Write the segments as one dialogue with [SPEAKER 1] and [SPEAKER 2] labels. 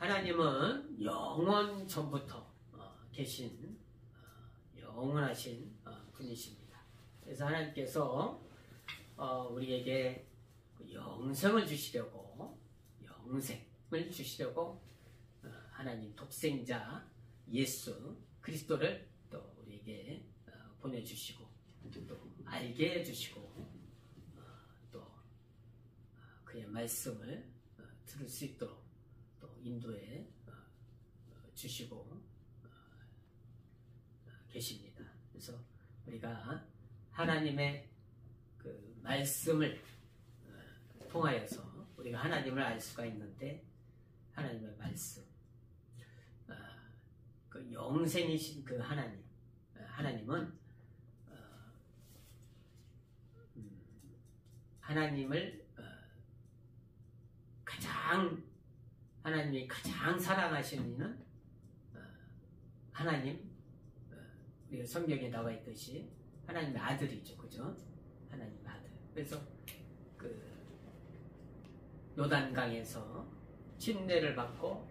[SPEAKER 1] 하나님은 영원 전부터 계신 영원하신 분이십니다. 그래서 하나님께서 우리에게 영생을 주시려고 하나님 독생자 예수 그리스도를 또 우리에게 보내주시고 또 알게 해주시고 또 그의 말씀을 들을 수 있도록 또 인도해 주시고 계십니다. 그래서 우리가 하나님의 그 말씀을 통하여서 우리가 하나님을 알 수가 있는데, 하나님의 말씀, 그 영생이신 그 하나님은 하나님을 하나님이 가장 사랑하시는 이는 하나님, 우리 성경에 나와 있듯이 하나님의 아들이죠, 그죠? 하나님 아들. 그래서 그 요단강에서 침례를 받고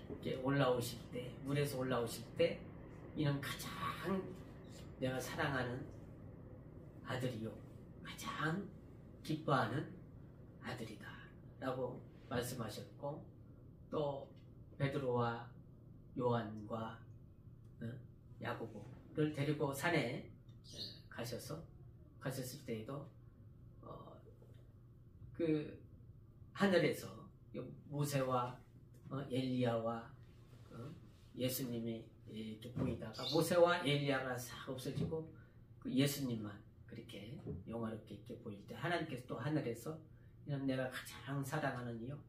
[SPEAKER 1] 이렇게 올라오실 때, 물에서 올라오실 때, 이는 가장 내가 사랑하는 아들이요, 가장 기뻐하는 아들이다 라고 말씀하셨고, 또 베드로와 요한과 야고보를 데리고 산에 가셨을 때에도 그 하늘에서 모세와 엘리야와 예수님이 이렇게 보이다가 모세와 엘리야가 싹 없어지고 그 예수님만 그렇게 영화롭게 이렇게 보일 때, 하나님께서 또 하늘에서 이는 내가 가장 사랑하는 이요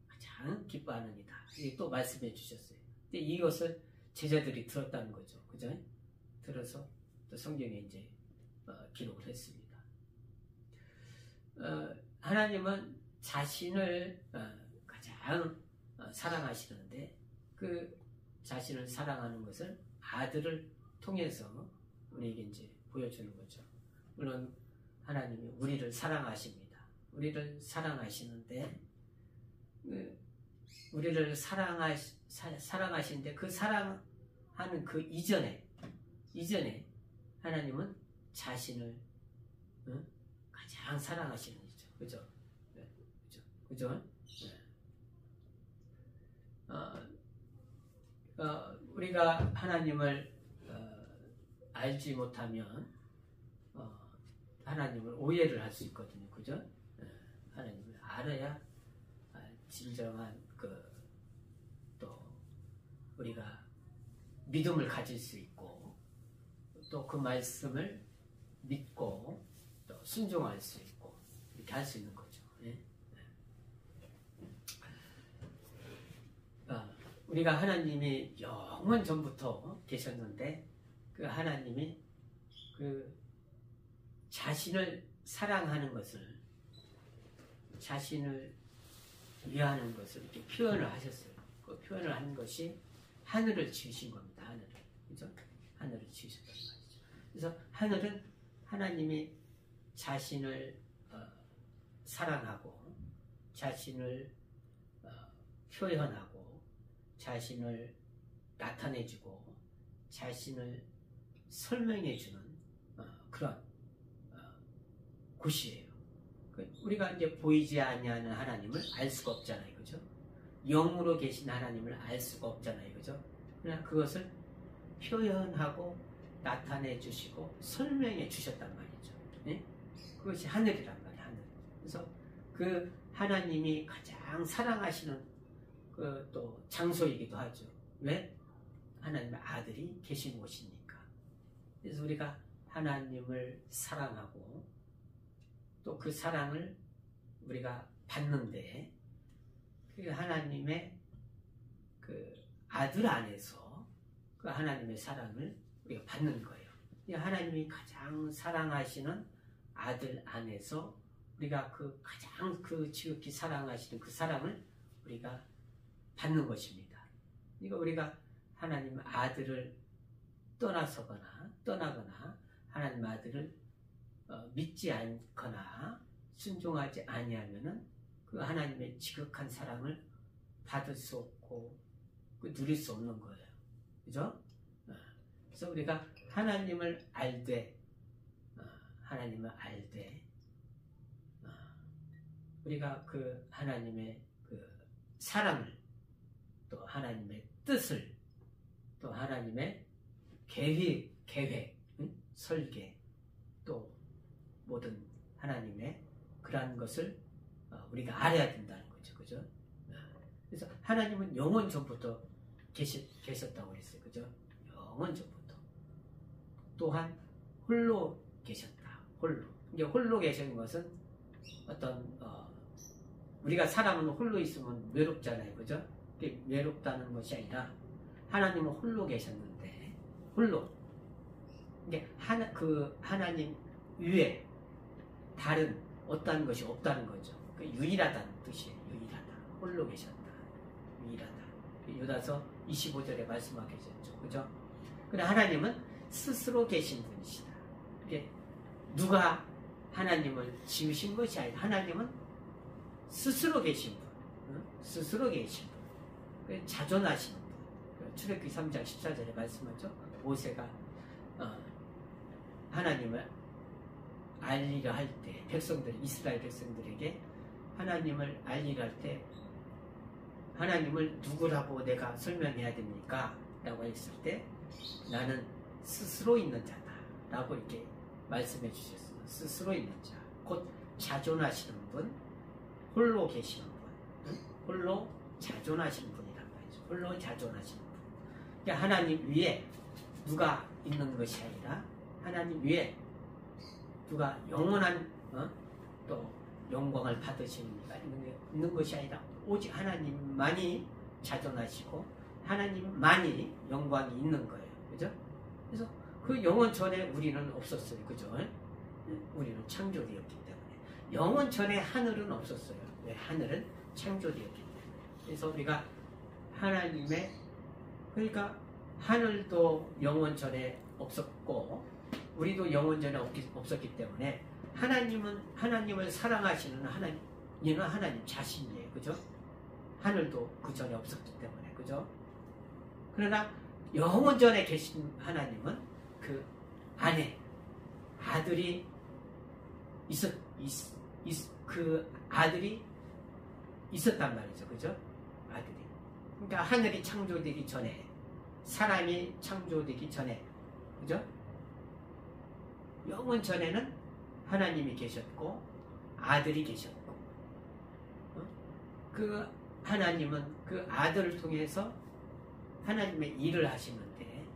[SPEAKER 1] 가장 기뻐하는 이다 이렇게 또 말씀해 주셨어요. 근데 이것을 제자들이 들었다는 거죠, 그죠? 들어서 또 성경에 이제 기록을 했습니다. 하나님은 자신을 가장 사랑하시는데, 그 자신을 사랑하는 것을 아들을 통해서 우리에게 이제 보여주는 거죠. 물론 하나님이 우리를 사랑하십니다. 우리를 사랑하시는데, 우리를 사랑하시는데 그 사랑하는 그 이전에 하나님은 자신을 가장 사랑하시는 거죠. 그죠? 네, 그죠? 네. 우리가 하나님을 알지 못하면 하나님을 오해를 할 수 있거든요. 그죠? 네, 하나님을 알아야 진정한 또 우리가 믿음을 가질 수 있고, 또 그 말씀을 믿고 또 순종할 수 있고 이렇게 할 수 있는 거죠. 네? 우리가 하나님이 영원 전부터 계셨는데, 그 하나님이 그 자신을 사랑하는 것을, 자신을 위하는 것을 이렇게 표현을 하셨어요. 그 표현을 하는 것이 하늘을 지으신 겁니다. 하늘을. 그죠? 하늘을 지으셨단 말이죠. 그래서 하늘은 하나님이 자신을 사랑하고, 자신을 표현하고, 자신을 나타내주고, 자신을 설명해주는 그런 곳이에요. 우리가 이제 보이지 아니하는 하나님을 알 수가 없잖아요, 그죠? 영으로 계신 하나님을 알 수가 없잖아요, 그죠? 그러나 그것을 표현하고 나타내 주시고 설명해 주셨단 말이죠. 네? 그것이 하늘이란 말이에요, 하늘. 그래서 그 하나님이 가장 사랑하시는 그 또 장소이기도 하죠. 왜? 하나님의 아들이 계신 곳이니까. 그래서 우리가 하나님을 사랑하고 또 그 사랑을 우리가 받는데, 그 하나님의 그 아들 안에서 그 하나님의 사랑을 우리가 받는 거예요. 하나님이 가장 사랑하시는 아들 안에서 우리가 그 가장 그 지극히 사랑하시는 그 사랑을 우리가 받는 것입니다. 그러니까 우리가 하나님 아들을 떠나거나 하나님 아들을 믿지 않거나 순종하지 아니하면은 그 하나님의 지극한 사랑을 받을 수 없고 누릴 수 없는 거예요. 그죠? 그래서 우리가 하나님을 알되 하나님을 알되 우리가 그 하나님의 그 사랑을 또 하나님의 뜻을 또 하나님의 계획, 설계 또 모든 하나님의 그러한 것을 우리가 알아야 된다는 거죠. 그죠? 그래서 하나님은 영원 전부터 계셨다고 그랬어요. 그죠? 영원 전부터. 또한 홀로 계셨다. 홀로. 이게 홀로 계신 것은 어떤 우리가 사람은 홀로 있으면 외롭잖아요. 그죠? 외롭다는 것이 아니라 하나님은 홀로 계셨는데 홀로. 이게 하나님 위에 다른 어떠한 것이 없다는 거죠. 그 유일하다는 뜻이에요. 유일하다. 홀로 계셨다. 유일하다. 유다서 25절에 말씀하고 계셨죠. 그죠? 그러나 하나님은 스스로 계신 분이시다. 이게 누가 하나님을 지으신 것이 아니라 하나님은 스스로 계신 분. 스스로 계신 분. 자존하신 분. 출애굽기 3장 14절에 말씀하죠. 모세가 하나님을 알리려 할 때 이스라엘 백성들에게 하나님을 알리려 할 때 하나님을 누구라고 내가 설명해야 됩니까? 라고 했을 때 나는 스스로 있는 자다 라고 이렇게 말씀해 주셨어요. 스스로 있는 자, 곧 자존하시는 분, 홀로 계시는 분, 홀로 자존하시는 분이란 말이죠. 홀로 자존하시는 분. 그러니까 하나님 위에 누가 있는 것이 아니라 하나님 위에 누가 영원한 또 영광을 받으시는 이가 있는 것이 아니라 오직 하나님만이 자존하시고 하나님만이 영광이 있는 거예요. 그죠? 그래서 그 영원 전에 우리는 없었어요. 그죠? 우리는 창조되었기 때문에. 영원 전에 하늘은 없었어요. 왜? 하늘은 창조되었기 때문에. 그래서 우리가 하나님의 그러니까 하늘도 영원 전에 없었고 우리도 영원 전에 없었기 때문에 하나님을 사랑하시는 하나님은 하나님 자신이에요. 그죠? 하늘도 그 전에 없었기 때문에. 그죠? 그러나 영원 전에 계신 하나님은 그 안에 아들이 그 아들이 있었단 말이죠. 그죠? 아들이. 그러니까 하늘이 창조되기 전에 사람이 창조되기 전에 그죠? 영원 전에는 하나님이 계셨고 아들이 계셨고 그 하나님은 그 아들을 통해서 하나님의 일을 하시는데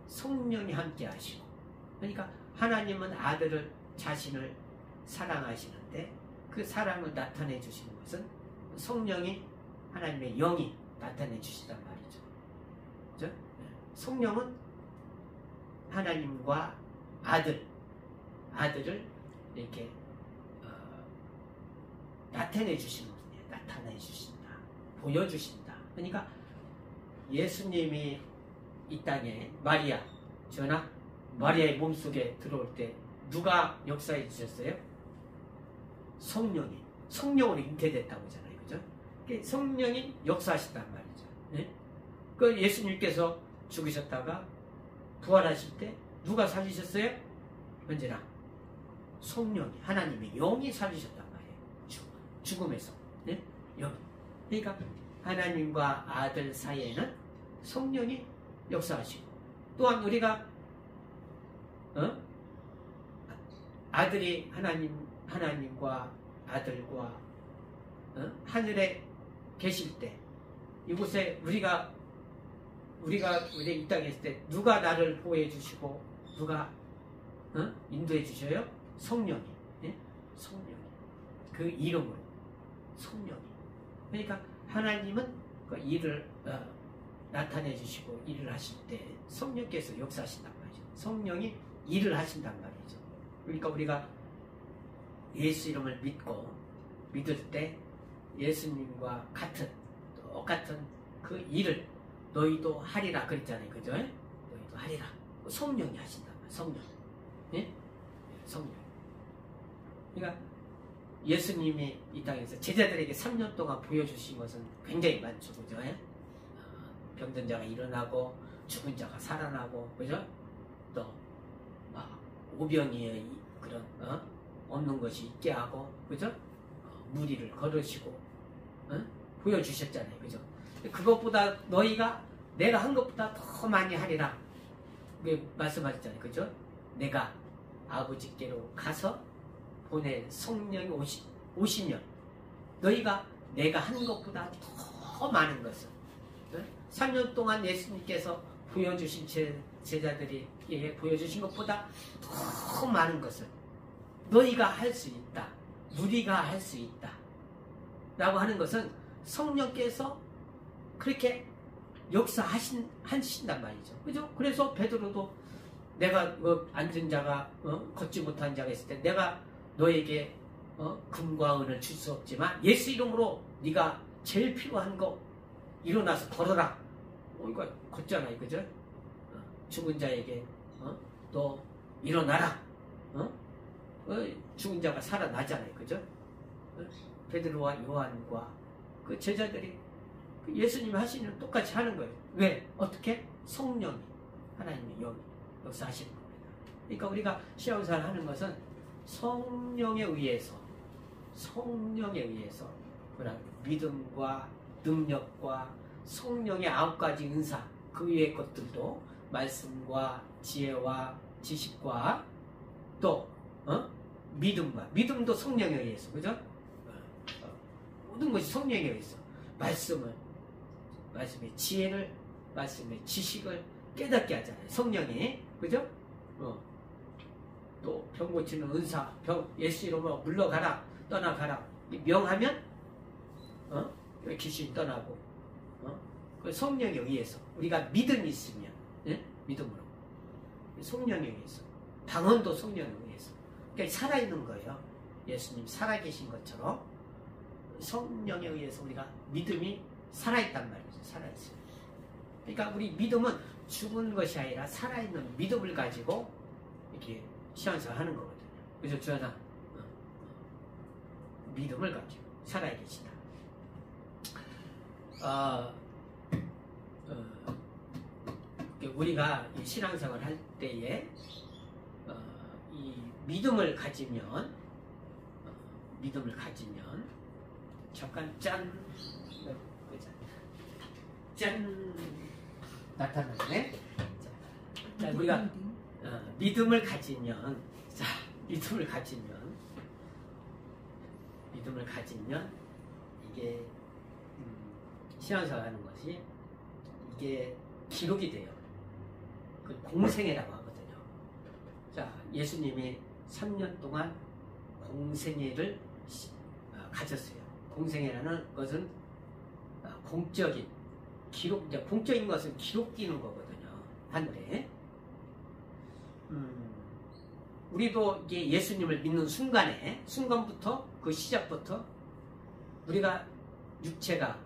[SPEAKER 1] 성령이 함께 하시고 그러니까 하나님은 자신을 사랑하시는데 그 사랑을 나타내 주시는 것은 성령이 하나님의 영이 나타내 주시단 말이죠. 그죠? 성령은 하나님과 아들을 이렇게 나타내 주시는 분이에요. 나타내 주신다. 보여주신다. 그러니까 예수님이 이 땅에 마리아의 몸속에 들어올 때 누가 역사해 주셨어요? 성령으로 잉태됐다고 하잖아요. 그죠? 성령이 역사하신단 말이죠. 네? 그 예수님께서 죽으셨다가 부활하실 때 누가 살리셨어요? 언제나 성령이 하나님의 영이 살리셨단 말이에요. 죽음에서 네? 영. 그러니까 하나님과 아들 사이에는 성령이 역사하시고 또한 우리가 아들이 하나님과 아들과 하늘에 계실 때 이곳에 우리가 이 땅에 있을 때 누가 나를 보호해 주시고 누가 인도해 주셔요? 성령이. 예? 성령이. 그 이름으로 성령이. 그러니까 하나님은 그 일을 나타내 주시고 일을 하실 때 성령께서 역사하신단 말이죠. 성령이 일을 하신단 말이죠. 그러니까 우리가 예수 이름을 믿을 때 예수님과 똑같은 그 일을 너희도 하리라 그랬잖아요. 그죠? 너희도 하리라. 성령이 하신단 말이에요. 성령. 예? 성령. 그러니까 예수님이 이 땅에서 제자들에게 3년 동안 보여주신 것은 굉장히 많죠. 그죠? 병든 자가 일어나고 죽은 자가 살아나고, 그죠? 또 오병이의 그런 없는 것이 있게 하고, 그죠? 무리를 걸으시고 보여주셨잖아요. 그죠? 그것보다 너희가 내가 한 것보다 더 많이 하리라 말씀하셨잖아요. 그죠? 내가 아버지께로 가서 보낸 성령이 오시면 너희가 내가 한 것보다 더 많은 것을 3년 동안 예수님께서 보여주신 제자들이 보여주신 것보다 더 많은 것을 너희가 할 수 있다. 우리가 할 수 있다. 라고 하는 것은 성령께서 그렇게 역사하신단 말이죠. 그죠? 그래서 베드로도 내가 앉은 자가 걷지 못한 자가 있을 때 내가 너에게 금과 은을 줄 수 없지만 예수 이름으로 네가 제일 필요한 거 일어나서 걸어라. 이거 걷잖아요. 그죠? 죽은 자에게 너 일어나라. 죽은 자가 살아나잖아요. 그죠? 베드로와 요한과 그 제자들이 예수님이 하시는 똑같이 하는 거예요. 왜? 어떻게? 성령이 하나님이 역사하시는 겁니다. 그러니까 우리가 신앙생활 하는 것은 성령에 의해서 그런 믿음과 능력과 성령의 9가지 은사 그 외의 것들도 말씀과 지혜와 지식과 또 믿음도 성령에 의해서, 그죠? 모든 것이 성령에 의해서 말씀의 지혜를, 말씀의 지식을 깨닫게 하잖아요. 성령이, 그죠? 또 병 고치는 은사, 예수 이름으로 물러가라, 떠나가라 명하면 귀신이 떠나고 그 성령에 의해서 우리가 믿음이 있으면 믿음으로 성령에 의해서 방언도 성령에 의해서 그러니까 살아있는 거예요. 예수님 살아계신 것처럼 성령에 의해서 우리가 믿음이 살아있단 말이죠. 살아있어요. 그러니까 우리 믿음은 죽은 것이 아니라 살아있는 믿음을 가지고 이렇게 신앙생활 하는 거거든요. 그래서 주하나 믿음을 가지고 살아계시다. 우리가 신앙생활 할 때에 이 믿음을 가지면 잠깐 짠 나타나네. 자, 우리가 믿음을 가지면 이게 신앙생활 하는 것이 이게 기록이 돼요. 그 공생애라고 하거든요. 자, 예수님이 3년 동안 공생애를 가졌어요. 공생애라는 것은 공적인 기록, 공적인 것은 기록되는 거거든요. 하늘에. 우리도 이게 예수님을 믿는 순간부터 그 시작부터 우리가 육체가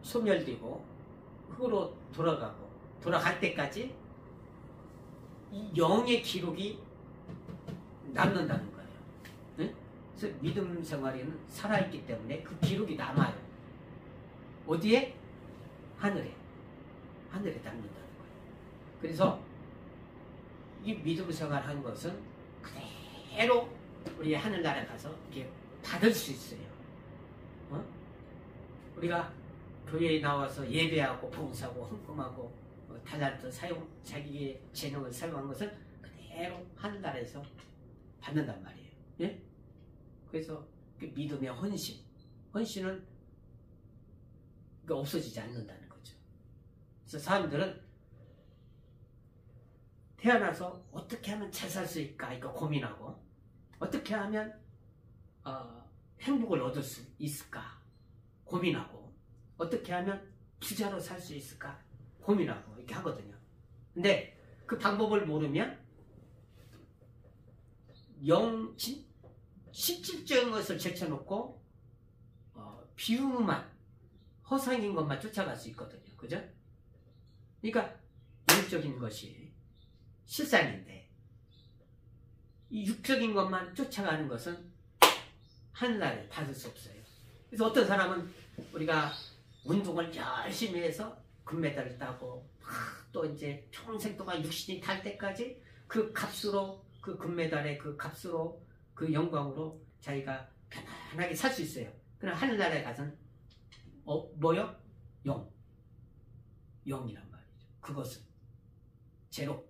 [SPEAKER 1] 소멸되고 흙으로 돌아갈 때까지 이 영의 기록이 남는다는 거예요. 네? 그래서 믿음 생활에는 살아있기 때문에 그 기록이 남아요. 어디에? 하늘에 남는다는 거예요. 그래서 이 믿음 생활하는 것은 그대로 우리 하늘나라에 가서 이렇게 받을 수 있어요. 우리가 교회에 나와서 예배하고 봉사하고 헌금하고 달란트 자기의 재능을 사용한 것은 그대로 하늘나라에서 받는단 말이에요. 예? 그래서 그 믿음의 헌신은 없어지지 않는다는 거죠. 그래서 사람들은 태어나서 어떻게 하면 잘 살 수 있을까 이거 고민하고 어떻게 하면 행복을 얻을 수 있을까 고민하고 어떻게 하면 부자로 살 수 있을까 고민하고 이렇게 하거든요. 근데 그 방법을 모르면 실질적인 것을 제쳐놓고 비유만 허상인 것만 쫓아갈 수 있거든요. 그죠? 그러니까 영적인 것이 실상인데 이 육적인 것만 쫓아가는 것은 하늘나라에 받을 수 없어요. 그래서 어떤 사람은 우리가 운동을 열심히 해서 금메달을 따고 또 이제 평생 동안 육신이 달 때까지 그 값으로 그 금메달의 그 값으로 그 영광으로 자기가 편안하게 살 수 있어요. 그러나 하늘나라에 가서는 뭐요? 영이란 말이죠. 그것은 제로.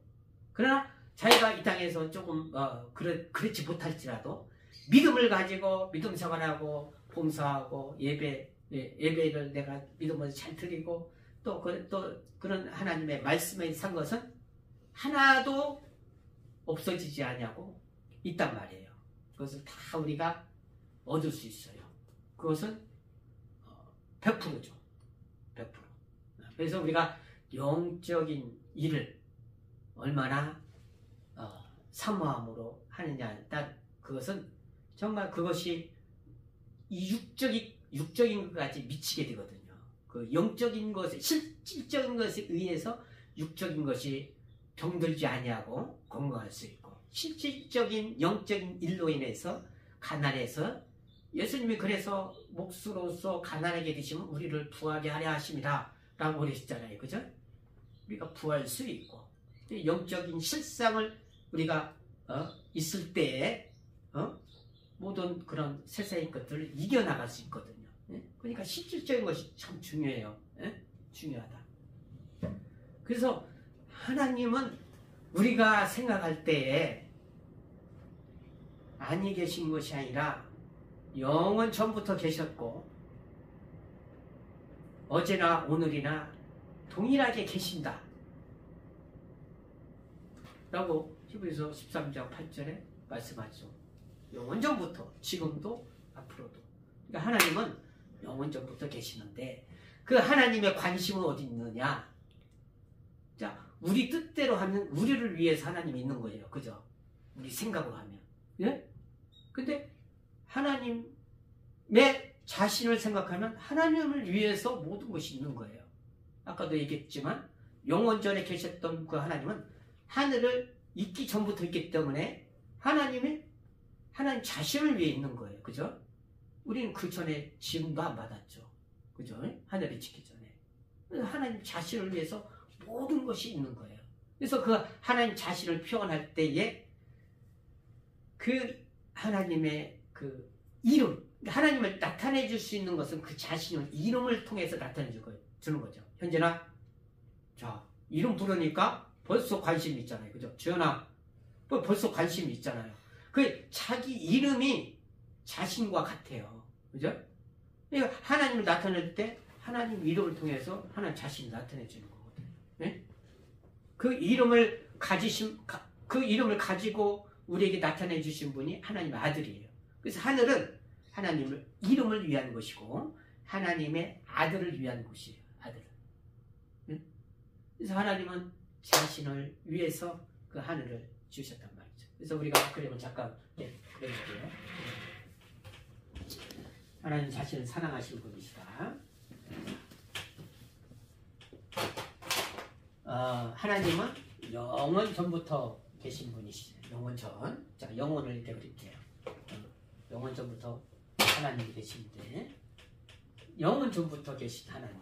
[SPEAKER 1] 그러나 자기가 이 땅에서 조금 그렇지 못할지라도 믿음을 가지고 믿음 생활하고 봉사하고 예배를 내가 믿음으로 잘 드리고 또 그런 하나님의 말씀에 산 것은 하나도 없어지지 않냐고 있단 말이에요. 그것을 다 우리가 얻을 수 있어요. 그것은 100%죠. 100%. 그래서 우리가 영적인 일을 얼마나 사모함으로 하느냐에 따라 그것은 정말 그것이 이 육적인 것까지 미치게 되거든요. 그 영적인 것에 실질적인 것에 의해서 육적인 것이 병들지 아니하고 건강할 수 있고 실질적인 영적인 일로 인해서 가난해서 예수님이 그래서 몫으로서 가난하게 되시면 우리를 부하게 하려 하십니다 라고 그러셨잖아요. 그죠? 우리가 부할 수 있고 영적인 실상을 우리가 있을 때에 모든 그런 세상의 것들을 이겨나갈 수 있거든요. 그러니까 실질적인 것이 참 중요해요. 중요하다. 그래서 하나님은 우리가 생각할 때에 아니 계신 것이 아니라 영원 전부터 계셨고 어제나 오늘이나 동일하게 계신다 라고 히브리서 13장 8절에 말씀하죠. 영원 전부터 지금도 앞으로도. 그러니까 하나님은 영원 전부터 계시는데 그 하나님의 관심은 어디 있느냐? 자, 우리 뜻대로 하면 우리를 위해서 하나님이 있는 거예요. 그죠? 우리 생각으로 하면. 예? 근데 하나님의 자신을 생각하면 하나님을 위해서 모든 것이 있는 거예요. 아까도 얘기했지만 영원전에 계셨던 그 하나님은 하늘을 있기 전부터 있기 때문에 하나님 자신을 위해 있는 거예요. 그죠? 우리는 그 전에 지음도 안 받았죠. 그죠? 하늘이 짓기 전에. 하나님 자신을 위해서 모든 것이 있는 거예요. 그래서 그 하나님 자신을 표현할 때에 그 하나님의 그 이름, 하나님을 나타내 줄 수 있는 것은 그 자신을 이름을 통해서 나타내 주는 거죠. 현재나 자, 이름 부르니까 벌써 관심이 있잖아요. 그죠? 주연아, 벌써 관심이 있잖아요. 그 자기 이름이 자신과 같아요. 그죠? 그러니까 하나님을 나타낼 때 하나님 이름을 통해서 하나님 자신을 나타내 주는 거거든요. 네? 그 이름을 가지고 우리에게 나타내 주신 분이 하나님의 아들이에요. 그래서 하늘은 하나님을 이름을 위한 것이고 하나님의 아들을 위한 곳이에요. 아들을. 네? 그래서 하나님은 자신을 위해서 그 하늘을 주셨단 말이죠. 그래서 우리가 그림을 잠깐 그려볼게요. 하나님 자신을 사랑하시는 분이시다. 하나님은 영원 전부터 계신 분이시죠. 영원 전. 자, 영원을 이렇게 그릴게요. 영원 전부터 하나님이 계신데 영원 전부터 계신 하나님.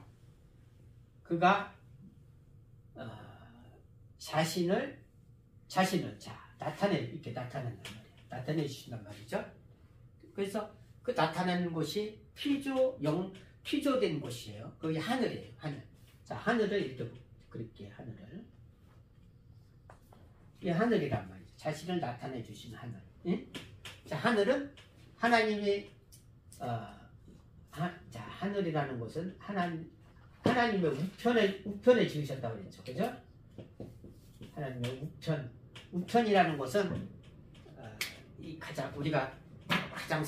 [SPEAKER 1] 그가 자신을 이렇게 나타낸단 말이에요. 나타내 주신단 말이죠. 그래서 그 나타내는 곳이 피조된 곳이에요. 그게 하늘이에요. 하늘. 자, 하늘을 이렇게 그릴게요. 하늘을. 이 하늘이란 말이죠. 자신을 나타내 주신 하늘. 예? 자, 하늘은 하나님이 자, 하늘이라는 것은 하나님의 우편에 지으셨다고 그랬죠. 그죠? 하나님의 우편이라는 것은 우리가 가장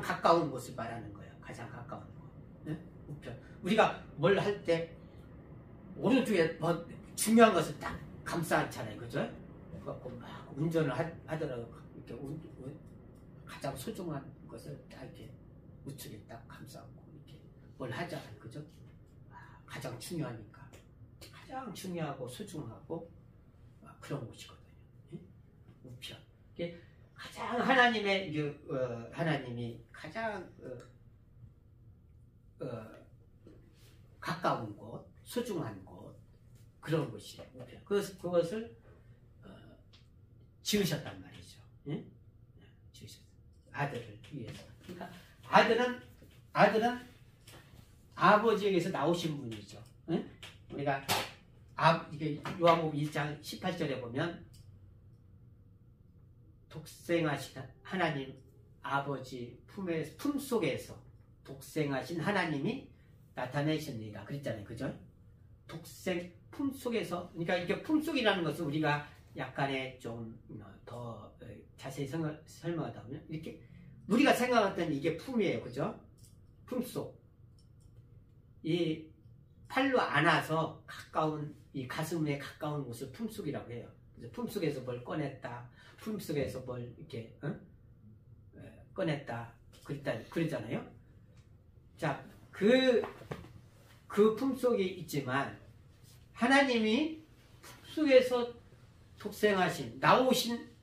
[SPEAKER 1] 가까운 곳을 말하는 거예요. 가장 가까운 곳. 네? 우편. 우리가 뭘 할 때 오른쪽에 뭐 중요한 것을 딱 감싸 안잖아요. 그죠? 그래갖고 막 운전을 하더라도 이렇게 가장 소중한 것을 딱 이렇게 우측에 딱 감싸고 이렇게 뭘 하잖아요. 그죠? 가장 중요하니까. 가장 중요하고 소중하고 그런 곳이거든요. 예? 우편. 가장 하나님의 하나님이 가장 가까운 곳, 소중한 곳 그런 곳이에요. 그것을 지으셨단 말이죠. 예? 지으셨어요. 아들을 위해서. 그러니까 아들은 아버지에게서 나오신 분이죠. 예? 우리가 이게 요한복음 1장 18절에 보면 독생하신 하나님 아버지 품 속에서 독생하신 하나님이 나타내셨느니라 그랬잖아요. 그죠? 독생 품 속에서, 그러니까 이게 품 속이라는 것은 우리가 약간의 좀 더 자세히 설명하다 보면 이렇게 우리가 생각했던 이게 품이에요. 그죠? 품속. 이 팔로 안아서 가까운 이 가슴에 가까운 곳을 품속이라고 해요. 그래서 품속에서 뭘 꺼냈다. 품속에서 뭘 이렇게 꺼냈다. 그랬잖아요. 자, 그 품속에 있지만 하나님이 품속에서 독생하신 나오신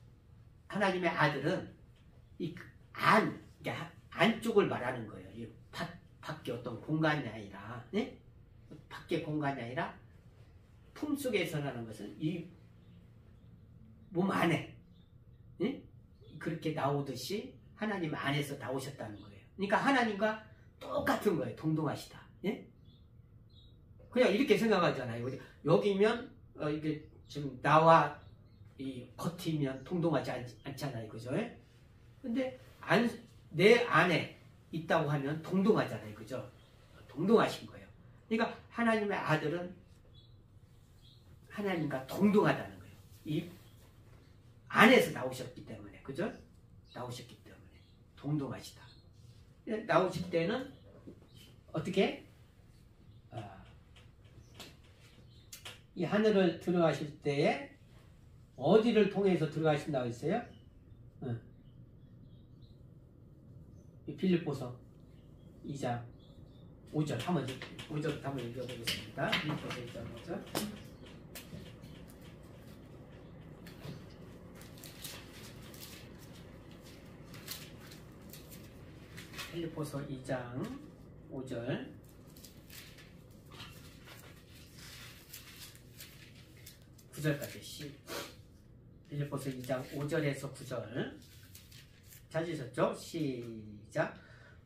[SPEAKER 1] 하나님의 아들은 이 안쪽을 말하는 거예요. 이 밖에 어떤 공간이 아니라, 네? 밖에 공간이 아니라 품속에서라는 것은 이 몸 안에, 네? 그렇게 나오듯이 하나님 안에서 나오셨다는 거예요. 그러니까 하나님과 똑같은 거예요. 동등하시다. 예? 그냥 이렇게 생각하잖아요. 여기면 이게 지금 나와 이 겉이면 동등하지 않잖아요. 그죠? 근데 내 안에 있다고 하면 동등하잖아요. 그죠? 동등하신 거예요. 그러니까 하나님의 아들은 하나님과 동등하다는 거예요. 이 안에서 나오셨기 때문에. 그죠? 나오셨기 때문에 동등하시다. 나오실 때는 어떻게? 이 하늘을 들어가실 때에 어디를 통해서 들어가신다고 했어요? 이 빌립보서 2장 5절 5절부터 한번 읽어보겠습니다. 빌립보서 2장 5절. 빌립보서 2장 5절. 빌립보서 2장 5절에서 9절 찾으셨죠? 시작.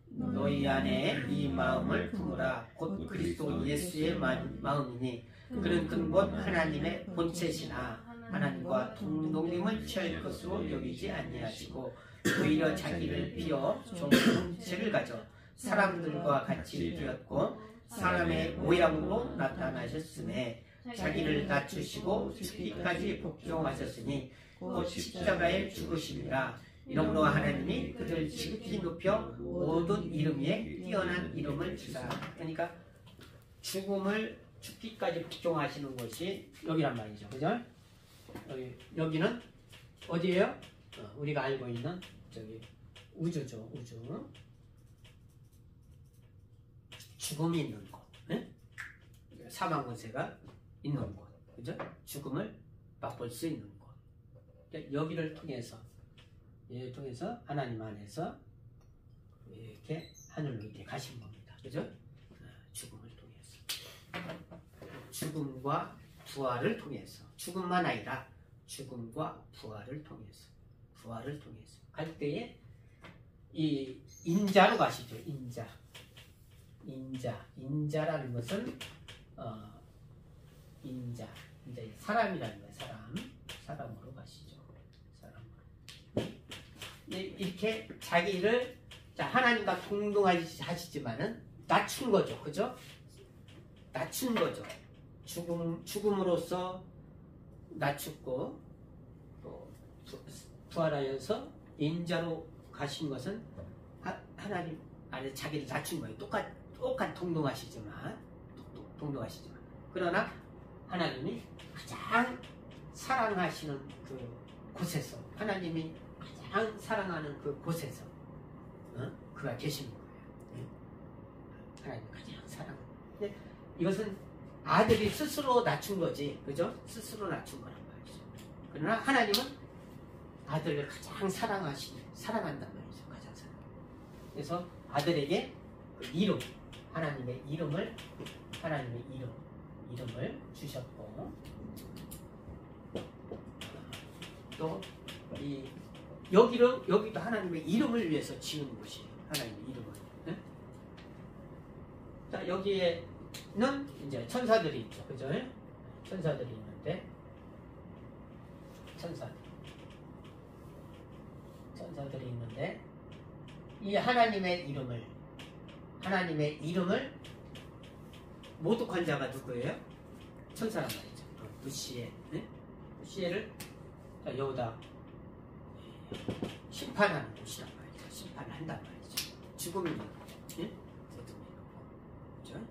[SPEAKER 1] 너희 안에 이 마음을 품으라. 곧 그리스도 예수의 마음이니 그는 근본 하나님의 본체시나 하나님과 동등됨을 취할 것으로 여기지 아니하시고 오히려 자기를 비어 종체를 가져 사람들과 같이 되었고 사람의 모양으로 나타나셨음에 자기를 낮추시고 죽기까지 복종하셨으니 곧 십자가에 죽으심이라. 이러므로 하나님이 그를 지극히 높여 모든 이름 위에 뛰어난 이름을 주사. 그러니까 죽기까지 복종하시는 것이 여기란 말이죠. 그죠? 여기는 어디예요? 우리가 알고 있는 저기 우주죠. 우주. 죽음이 있는 곳. 네? 사망 권세가 있는 곳. 그죠? 죽음을 맛볼 수 있는 곳. 여기를 통해서 하나님 안에서 이렇게 하늘로 이렇게 가신 겁니다. 그죠? 죽음을 통해서. 죽음과 부활을 통해서. 죽음만 아니라 죽음과 부활을 통해서. 갈 때에 이 인자로 가시죠. 인자라는 것은 인자 사람이라는 거예요. 사람으로 가시죠. 이렇게 자기를 하나님과 동등하시지만은 낮춘 거죠. 그죠? 낮춘 거죠. 죽음으로써 낮췄고 또 부활하여서 인자로 가신 것은 하나님 안에 자기를 낮춘 거예요. 똑같 동등하시지만 그러나 하나님이 가장 사랑하시는 그 곳에서 하나님이 가장 사랑하는 그 곳에서 그가 계시는 거예요. 하나님 가장 사랑. 근데 이것은 아들이 스스로 낮춘 거지, 그죠? 스스로 낮춘 거란 말이죠. 그러나 하나님은 아들을 가장 사랑한단 말이죠. 가장 사랑. 그래서 아들에게 그 이름, 하나님의 이름을 주셨고, 또 여기도 하나님의 이름을 위해서 지은 곳이에요. 하나님의 이름을. 네? 자, 여기에는 이제 천사들이 있죠. 그죠? 천사들이 있는데, 천사들이 있는데, 이 하나님의 이름을 모독한 자가 누구예요? 천사란 말이죠. 루시엘. 네? 루시엘을 여기다 심판하는 곳이란 말이죠. 심판을 한단 말이죠. 죽음이 있는 거죠. 예? 그렇죠?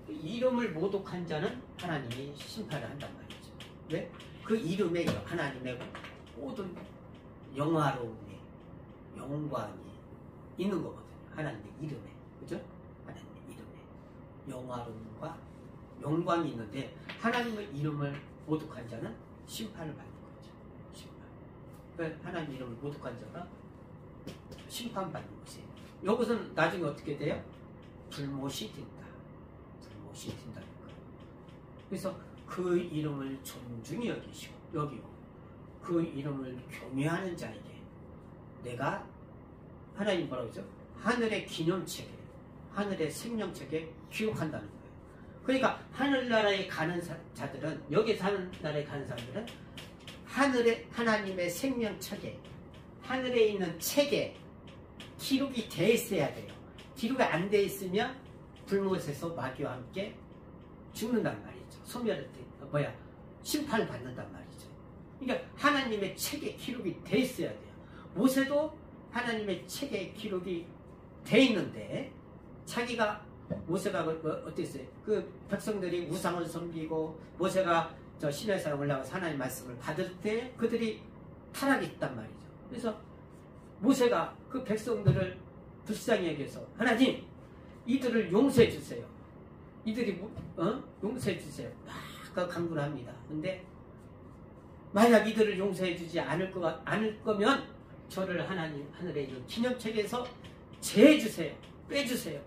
[SPEAKER 1] 이름을 모독한 자는 하나님이 심판을 한단 말이죠. 왜? 그 이름에 하나님의 모든 영화로움이, 영광이 있는 거거든요. 하나님의 이름에. 그죠? 하나님의 이름에 영화로움과 영광이 있는데, 하나님의 이름을 모독한 자는 심판을 받는 거죠. 심판. 그러니까 하나님 이름을 모독한 자가 심판받는 것이에요. 이것은 나중에 어떻게 돼요? 불못이 된다. 불못이 된다는 거예요. 그래서 그 이름을 존중히 여기고 그 이름을 경외하는 자에게 내가, 하나님 뭐라고 하죠? 하늘의 기념책에, 하늘의 생명책에 기록한다는 거예요. 그러니까 하늘나라에 가는 자들은, 여기 사는 나라에 가는 사람들은 하나님의 생명책에, 하늘에 있는 책에 기록이 돼 있어야 돼요. 기록이 안 돼 있으면 불못에서 마귀와 함께 죽는단 말이죠. 심판을 받는단 말이죠. 그러니까 하나님의 책에 기록이 돼 있어야 돼요. 모세도 하나님의 책에 기록이 돼 있는데, 모세가 어땠어요? 그 백성들이 우상을 섬기고, 모세가 저 시내산에 올라가서 하나님의 말씀을 받을 때 그들이 타락이 있단 말이죠. 그래서 모세가 그 백성들을 불쌍히 여겨서, 하나님, 이들을 용서해 주세요. 용서해 주세요. 막 간구를 합니다. 근데 만약 이들을 용서해 주지 않을 거면 저를 하늘에 있는 기념책에서 제해 주세요. 빼주세요.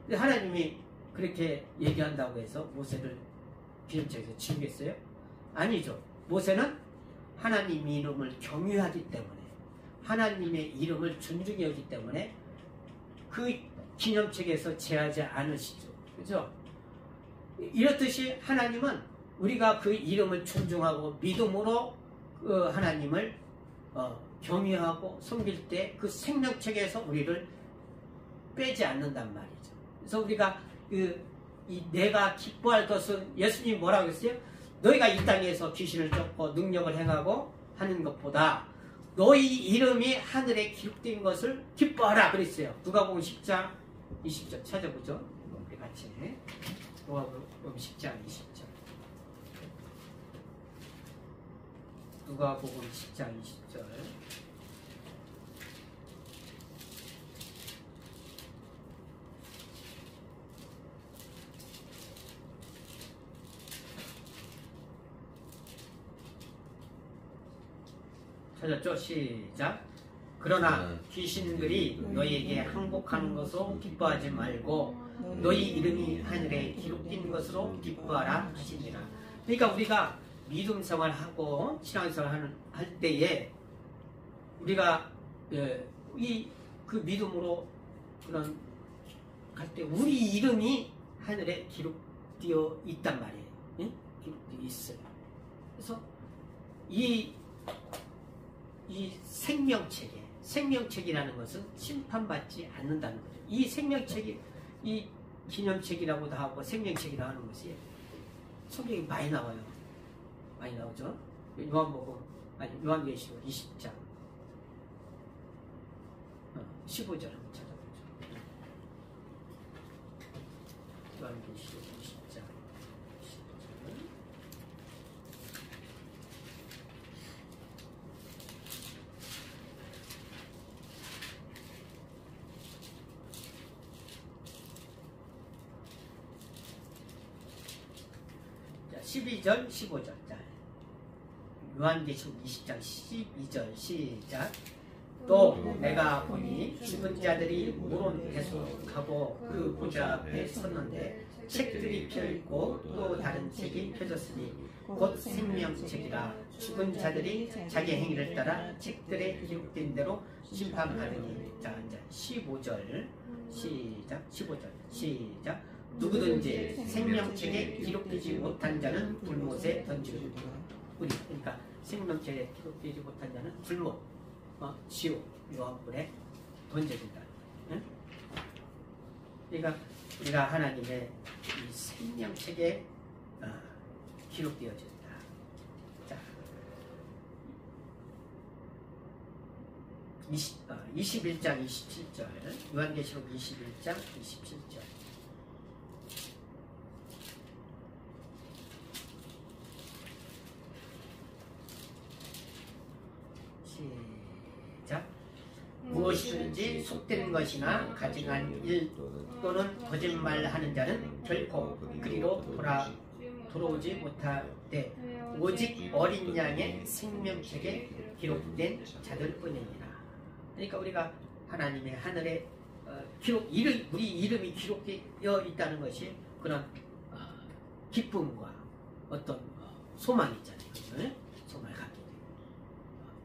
[SPEAKER 1] 근데 하나님이 그렇게 얘기한다고 해서 모세를 기념책에서 지우겠어요? 아니죠. 모세는 하나님 이름을 경외하기 때문에, 하나님의 이름을 존중히 여기기 때문에 그 기념책에서 제하지 않으시죠. 그죠? 이렇듯이 하나님은 우리가 그 이름을 존중하고 믿음으로 그 하나님을 경외하고 섬길 때 그 생명책에서 우리를 빼지 않는단 말이죠. 그래서 우리가 내가 기뻐할 것은, 예수님이 뭐라고 했어요? 너희가 이 땅에서 귀신을 쫓고 능력을 행하고 하는 것보다 너희 이름이 하늘에 기록된 것을 기뻐하라 그랬어요. 누가복음 10장 20절 찾아보죠. 우리 같이. 누가복음 10장 20절. 누가복음 10장 20절. 찾았죠? 시작. 그러나 귀신들이 너희에게 항복하는 것으로 기뻐하지 말고 너희 이름이 하늘에 기록된 것으로 기뻐하라 하시니라. 그러니까 우리가 믿음 생활하고 신앙생활 할 때에 우리가 그 믿음으로 그런 할 때 우리 이름이 하늘에 기록되어 있단 말이에요. 응? 기록되어 있어요. 그래서 이 생명책이라는 것은 심판받지 않는다는 거죠. 이 생명책이, 이 기념책이라고도 하고 생명책이라고 하는 것이 성경이 많이 나와요. 많이 나오죠. 요한계시록 20장 15절 한번 찾아보죠. 요한계시록 20장 15절. 자, 12절 15절. 자, 요한계시록 20장 12절 시작. 또 내가 보니 죽은 자들이 물은 계속하고 그 보좌 앞에 섰는데 책들이 펴있고 또 다른 책이 펴졌으니 곧 생명책이라. 죽은 자들이 자기 행위를 따라 책들에 기록된 대로 심판받으니. 자, 이제 15절 시작. 15절 시작. 누구든지 생명책에 기록되지 못한 자는 불못에 던지고. 그러니까 생명책에 기록되지 못한 자는 불못, 지옥, 유황불에 던져진다. 응? 그러니까 우리가 하나님의 이 생명책에 기록되어진다. 자, 21장 27절, 요한계시록 21장 27절. 시작. 무엇이든지 속된 것이나 가증한 일 또는 거짓말하는 자는 결코 그리로 돌아오지 못하되 오직 어린 양의 생명책에 기록된 자들 뿐이니라. 그러니까 우리가 하나님의 하늘에 우리 이름이 기록되어 있다는 것이 그런 기쁨과 어떤 소망이 있잖아요. 소망을 갖게 돼요.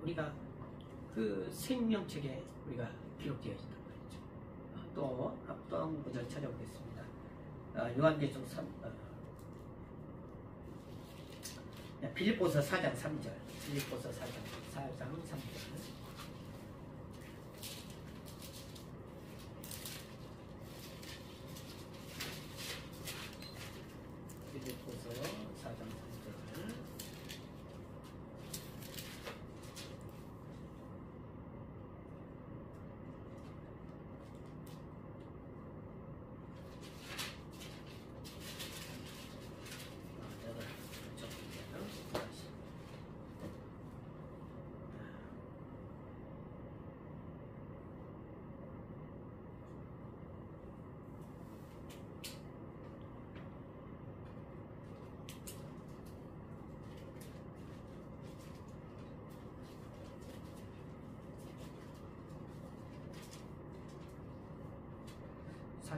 [SPEAKER 1] 우리가 그 생명책에 우리가 기록되어 있단 말이죠. 또 한 구절 찾아보겠습니다. 요한계시록 빌립보서 4장 3절. 빌립보서 4장 3절. 빌립보서 4장 3절.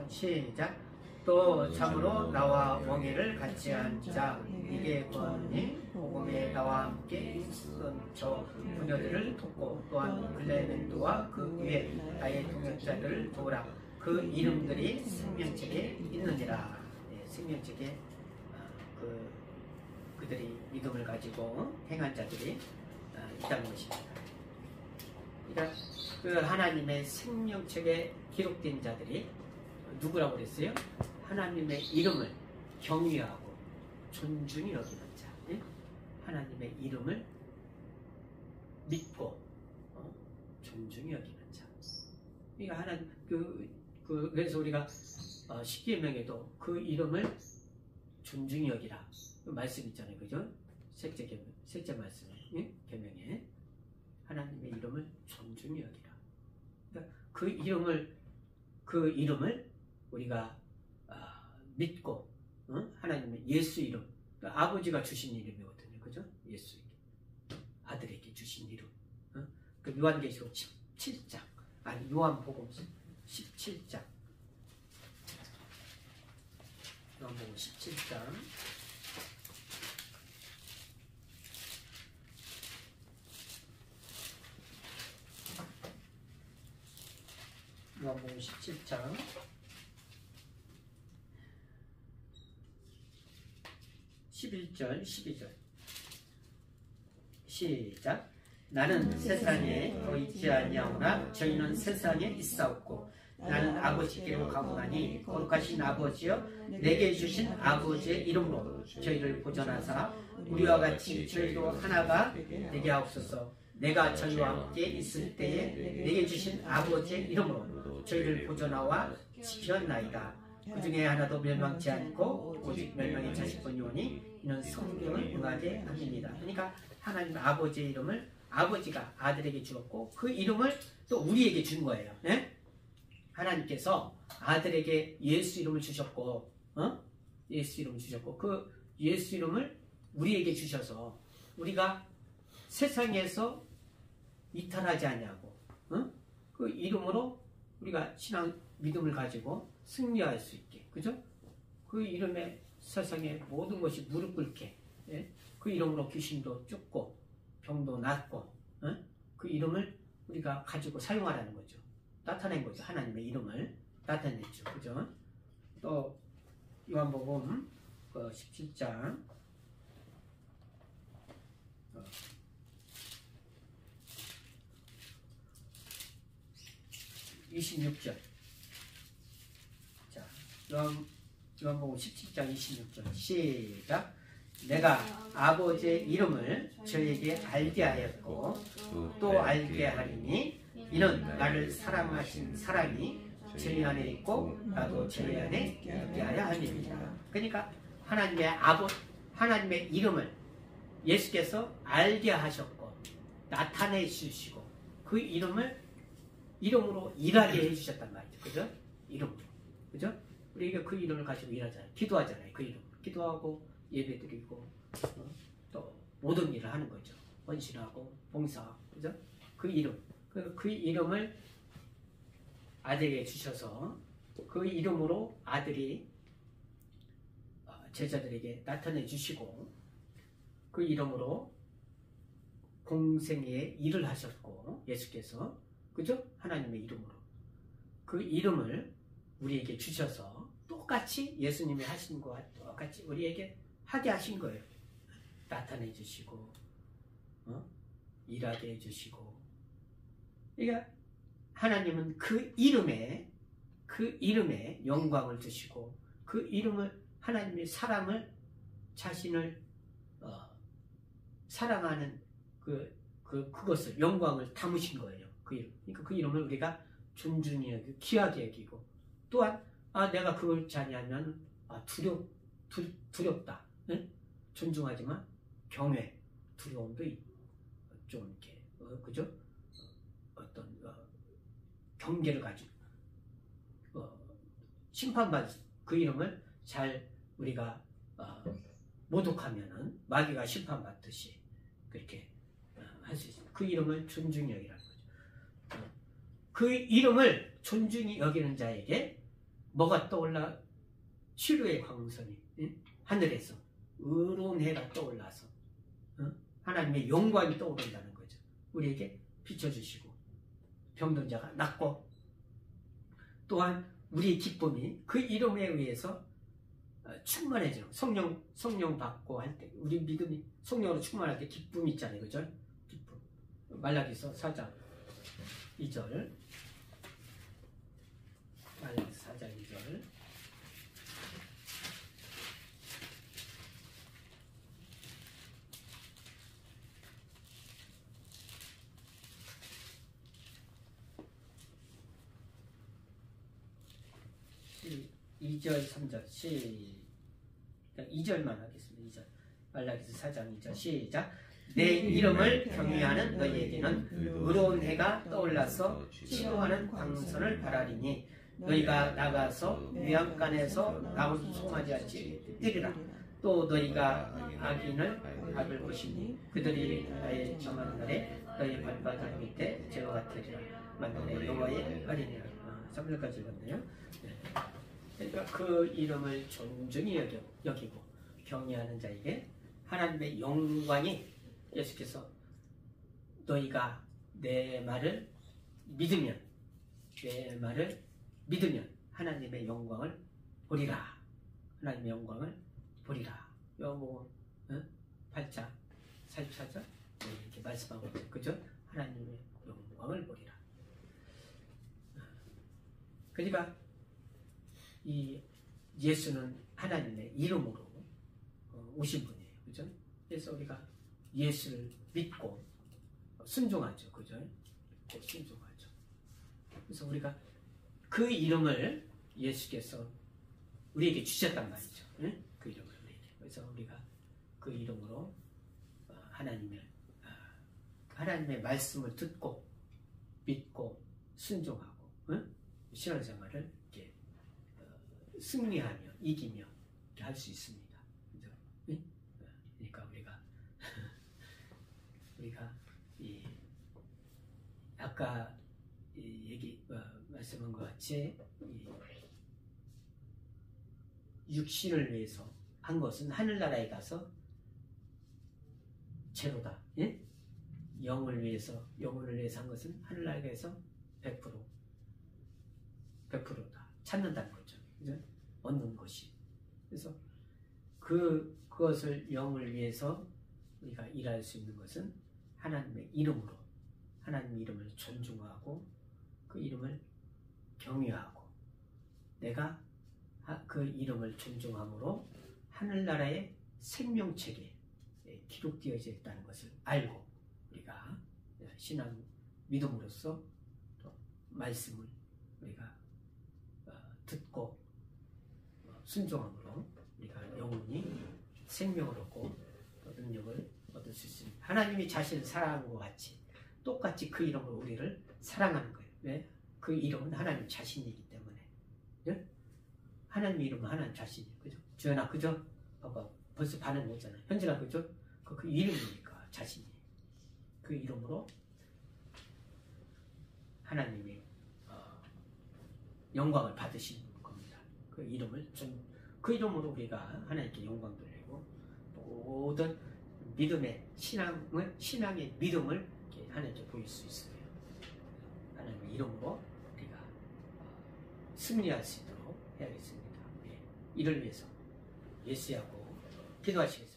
[SPEAKER 1] 시작. 또 참으로 나와 멍에를 같이 한 자 이게 보니 복음에 나와 함께 있었던 저 부녀들을 돕고 또한 블레멘도와 그 위에 나의 동역자들을 도우라. 그 이름들이 생명책에 있느니라. 생명책에 그들이 믿음을 가지고 행한 자들이 있다는 것입니다. 그러니까 그 하나님의 생명책에 기록된 자들이 누구라고 그랬어요? 하나님의 이름을 경외하고 존중히 여기는 자. 하나님의 이름을 믿고 존중히 여기는 자. 그러니까 하나님 그래서 우리가 십계명에도 그 이름을 존중히 여기라 그 말씀 있잖아요, 그죠? 셋째 말씀, 계명에 하나님의 이름을 존중히 여기라. 그러니까 그 이름을 우리가 믿고 하나님의 예수 이름, 그러니까 아버지가 주신 이름이거든요, 그죠? 예수 아들에게 주신 이름. 그 요한계시록 17장, 아니 요한복음 17장, 요한복음 17장. 요한복음 17장 11절 12절 시작. 나는 세상에 더 있지 아니하오나 저희는 세상에 있사옵고 나는 아버지께로 가오나니 거룩하신 아버지여 내게 주신 아버지의 이름으로 저희를 보존하사 우리와 같이 저희도 하나가 되게 하옵소서. 내가 저희와 함께 있을 때에 내게 주신 아버지의 이름으로 저희를 보존하와 지켰나이다. 그 중에 하나도 멸망치 않고 오직 멸망의 자식뿐이오니 이는 성경을 응하게 합니다. 그러니까 하나님 아버지의 이름을 아버지가 아들에게 주었고 그 이름을 또 우리에게 준 거예요. 네? 하나님께서 아들에게 예수 이름을 주셨고, 예수 이름을 주셨고 그 예수 이름을 우리에게 주셔서 우리가 세상에서 이탈하지 않냐고. 그 이름으로 우리가 신앙 믿음을 가지고 승리할 수 있게, 그죠? 그 이름에 세상의 모든 것이 무릎 꿇게, 예? 그 이름으로 귀신도 쫓고 병도 낫고, 그 이름을 우리가 가지고 사용하라는 거죠. 나타낸 거죠. 하나님의 이름을 나타냈죠, 그죠? 또 요한복음 17장 26절. 자, 요한복음 17장 26절 시작. 내가 아버지의 이름을 저에게 알게 하였고 또 알게 하리니 이는 나를 사랑하신 사랑이 저희 안에 있고 나도 저희 안에 있게 하려 함입니다. 그러니까 하나님의 이름을 예수께서 알게 하셨고 나타내 주시고 그 이름으로 일하게 해주셨단 말이죠. 그죠? 이름으로. 그죠? 우리가 그 이름을 가지고 일하잖아요. 기도하잖아요. 그 이름. 기도하고 예배드리고 또 모든 일을 하는 거죠. 헌신하고 봉사하고. 그죠? 그 이름. 그 이름을 아들에게 주셔서 그 이름으로 아들이 제자들에게 나타내 주시고 그 이름으로 공생의 일을 하셨고 예수께서 그죠? 하나님의 이름으로 그 이름을 우리에게 주셔서 똑같이 예수님이 하신 것과 똑같이 우리에게 하게 하신 거예요. 나타내 주시고 일하게 해주시고. 그러니까 하나님은 그 이름에 영광을 주시고 그 이름을 하나님의 사람을 자신을 사랑하는 그것을 영광을 담으신 거예요. 그 이름. 그러니까 그 이름을 우리가 존중히 여기고 귀하게 여기고 또한 내가 그걸 자냐면 두렵다. 응? 존중하지만 경외, 두려움도 좀 이렇게 그죠? 어떤 경계를 가지고 심판받을 그 이름을 잘 우리가 모독하면은 마귀가 심판받듯이 그렇게 할 수 있습니다. 그 이름을 존중히 여기라는 거죠. 그 이름을 존중히 여기는 자에게 뭐가 떠올라? 치료의 광선이 하늘에서 의로운 해가 떠올라서 하나님의 영광이 떠오른다는 거죠. 우리에게 비춰주시고 병든 자가 낫고 또한 우리의 기쁨이 그 이름에 의해서 충만해지는 성령 받고 할 때 우리 믿음이 성령으로 충만할 때 기쁨이 있잖아요. 그죠? 기쁨. 말라기서 4장 2절 말라기서 4장 2절 이 2절 3절 시작 2절만 하겠습니다. 2절 말라기서 4장 2절 시작. 내 이름을 경외하는 너희에게는 의로운 해가 떠올라서 치료하는 광선을 바라리니 너희가 나가서 외양간에서 나온 송아지같이 뛰리라. 또 너희가 악을 보시니 그들이 나의 정하는 날에 너희 발바닥 밑에 재와 같으리라. 만군의 여호와의 아리니라. 3절까지 읽었네요. 그러니까 그 이름을 존중히 여기고 경외하는 자에게 하나님의 영광이 예수께서 너희가 내 말을 믿으면 하나님의 영광을 보리라. 하나님의 영광을 보리라. 요한복음 8장 44절 이렇게 말씀하고 있죠. 그죠? 하나님의 영광을 보리라. 그러니까 이 예수는 하나님의 이름으로 오신 분이에요. 그죠? 그래서 우리가 예수를 믿고 순종하죠. 그죠? 순종하죠. 그래서 우리가 그 이름을 예수께서 우리에게 주셨단 말이죠. 응? 그 이름을 우리에게. 그래서 우리가 그 이름으로 하나님의 말씀을 듣고 믿고 순종하고 신앙생활을 이렇게 승리하며 이기며 할 수 있습니다. 그죠? 그러니까 우리가 우리가 아까 말씀한 것 같이 육신을 위해서 한 것은 하늘나라에 가서 제로다. 예? 영을 위해서, 영혼을 위해서 한 것은 하늘나라에서 100%다. 찾는다는 거죠. 그죠? 얻는 것이. 그래서 그것을 영을 위해서 우리가 일할 수 있는 것은 하나님의 이름으로, 하나님의 이름을 존중하고 그 이름을 경외하고 내가 그 이름을 존중함으로 하늘나라의 생명책에 기록되어져 있다는 것을 알고 우리가 신앙 믿음으로써 또 말씀을 우리가 듣고 순종함으로 우리가 영원히 생명을 얻고 또 능력을 얻을 수 있습니다. 하나님이 자신을 사랑하는 것 같이 똑같이 그 이름으로 우리를 사랑하는 거예요. 왜? 그 이름은 하나님 자신이기 때문에. 네? 하나님 이름은 하나님 자신이에요. 그죠? 주연아, 그죠? 봐봐. 벌써 반응 오잖아요. 현진아, 그죠? 그 이름이니까, 자신이. 그 이름으로 하나님이 영광을 받으시는 겁니다. 그 이름을 그 이름으로 우리가 하나님께 영광 돌리고 모든 믿음의 신앙의 믿음을 하나님께 보일 수 있어요. 하나님의 이름으로 우리가 승리할 수 있도록 해야겠습니다. 이를 위해서 예수하고 기도하시겠습니다.